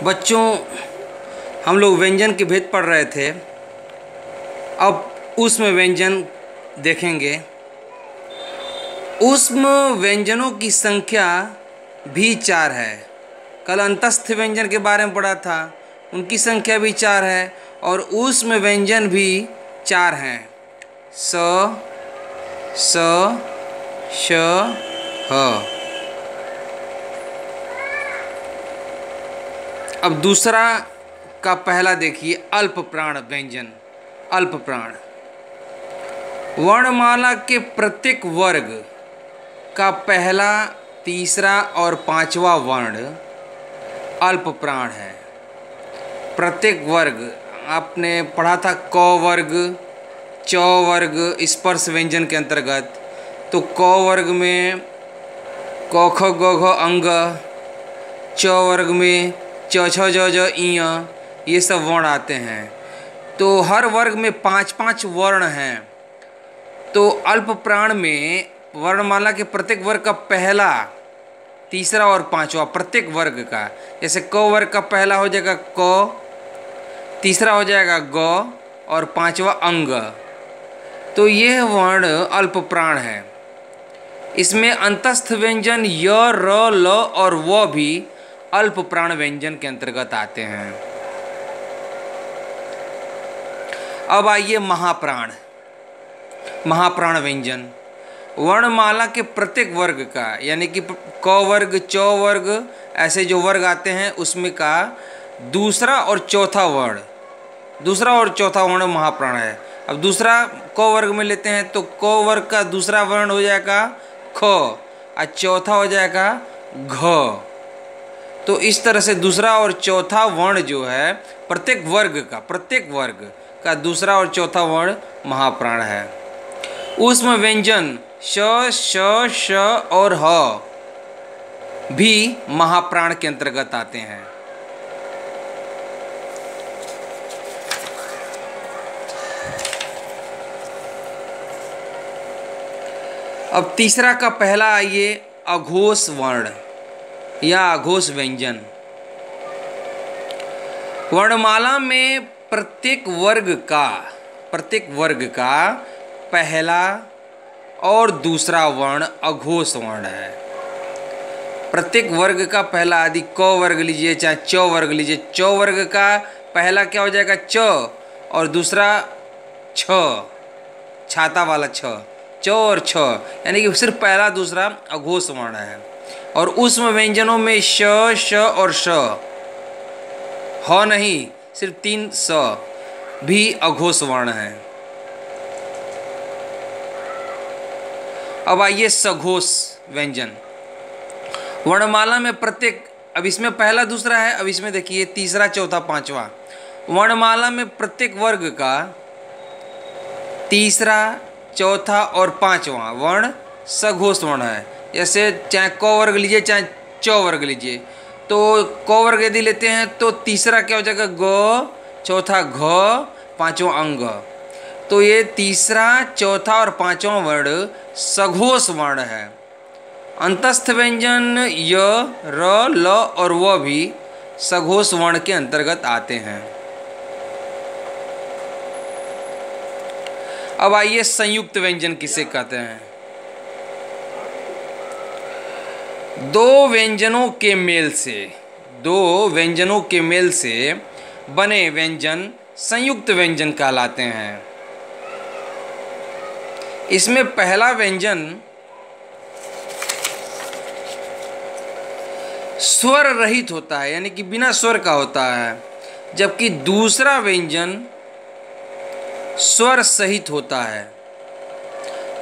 बच्चों, हम लोग व्यंजन के भेद पढ़ रहे थे। अब ऊष्म व्यंजन देखेंगे। ऊष्म व्यंजनों की संख्या भी 4 है। कल अंतस्थ व्यंजन के बारे में पढ़ा था, उनकी संख्या भी 4 है और ऊष्म व्यंजन भी 4 हैं। स, स, श, ह। अब दूसरा का पहला देखिए, अल्प प्राण व्यंजन। अल्प प्राण वर्णमाला के प्रत्येक वर्ग का पहला, तीसरा और पांचवा वर्ण अल्प प्राण है। प्रत्येक वर्ग आपने पढ़ा था, क वर्ग, च वर्ग स्पर्श व्यंजन के अंतर्गत। तो क वर्ग में क ख ग घ अंग, च वर्ग में च छ ज ज इय, ये सब वर्ण आते हैं। तो हर वर्ग में 5-5 वर्ण हैं। तो अल्प प्राण में वर्णमाला के प्रत्येक वर्ग का पहला, तीसरा और पांचवा, प्रत्येक वर्ग का, जैसे क वर्ग का पहला हो जाएगा क, तीसरा हो जाएगा ग और पांचवा अंग। तो यह वर्ण अल्प प्राण है। इसमें अंतस्थ व्यंजन य, र, ल और व भी अल्प प्राण व्यंजन के अंतर्गत आते हैं। अब आइए महाप्राण। महाप्राण व्यंजन वर्णमाला के प्रत्येक वर्ग का, यानी कि क वर्ग, च वर्ग, ऐसे जो वर्ग आते हैं उसमें का दूसरा और चौथा वर्ण, दूसरा और चौथा वर्ण महाप्राण है। अब दूसरा क वर्ग में लेते हैं तो क वर्ग का दूसरा वर्ण हो जाएगा ख और चौथा हो जाएगा घ। तो इस तरह से दूसरा और चौथा वर्ण जो है प्रत्येक वर्ग का दूसरा और चौथा वर्ण महाप्राण है। ऊष्म व्यंजन श, श, श और ह भी महाप्राण के अंतर्गत आते हैं। अब तीसरा का पहला आइए, अघोष वर्ण या अघोष व्यंजन। वर्णमाला में प्रत्येक वर्ग का पहला और दूसरा वर्ण अघोष वर्ण है। प्रत्येक वर्ग का पहला, आदि क वर्ग लीजिए चाहे च वर्ग लीजिए, च वर्ग का पहला क्या हो जाएगा च और दूसरा छ, छाता वाला छ, च और छ, यानी कि सिर्फ पहला दूसरा अघोष वर्ण है। और ऊष्म व्यंजनों में श, श और श, ह नहीं, सिर्फ 3 स भी अघोष वर्ण है। अब आइए सघोष व्यंजन। वर्णमाला में प्रत्येक, अब इसमें पहला दूसरा है, अब इसमें देखिए तीसरा, चौथा, पांचवा। वर्णमाला में प्रत्येक वर्ग का तीसरा, चौथा और पांचवा वर्ण सघोष वर्ण है। जैसे चाहे क वर्ग लीजिए चाहे च वर्ग लीजिए, तो क वर्ग यदि लेते हैं तो तीसरा क्या हो जाएगा ग, चौथा घ, पांचवा अंग। तो ये तीसरा, चौथा और पांचवा वर्ण सघोष वर्ण है। अंतस्थ व्यंजन य, र, ल और व भी सघोष वर्ण के अंतर्गत आते हैं। अब आइए संयुक्त व्यंजन किसे कहते हैं। दो व्यंजनों के मेल से बने व्यंजन संयुक्त व्यंजन कहलाते हैं। इसमें पहला व्यंजन स्वर रहित होता है, यानी कि बिना स्वर का होता है, जबकि दूसरा व्यंजन स्वर सहित होता है।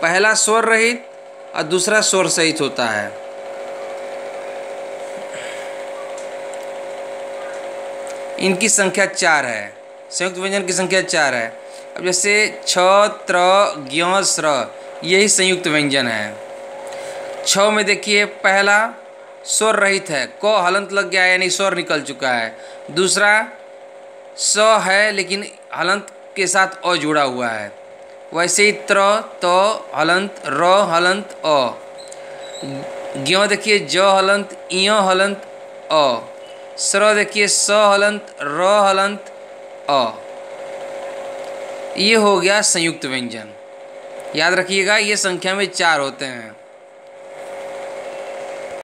पहला स्वर रहित और दूसरा स्वर सहित होता है। इनकी संख्या 4 है। संयुक्त व्यंजन की संख्या 4 है। अब जैसे छ, त्र, ज्ञ, स्र, यही संयुक्त व्यंजन है। छ में देखिए पहला स्वर रहित है, क हलंत लग गया यानी स्वर निकल चुका है। दूसरा स है लेकिन हलंत के साथ अ जुड़ा हुआ है। वैसे ही त्र, त हलंत, र हलंत, अ। ज्ञ देखिए ज हलंत, इय हलंत, अ। स्र देखिए स हलंत र हलंत अ, ये हो गया संयुक्त व्यंजन। याद रखिएगा ये संख्या में 4 होते हैं।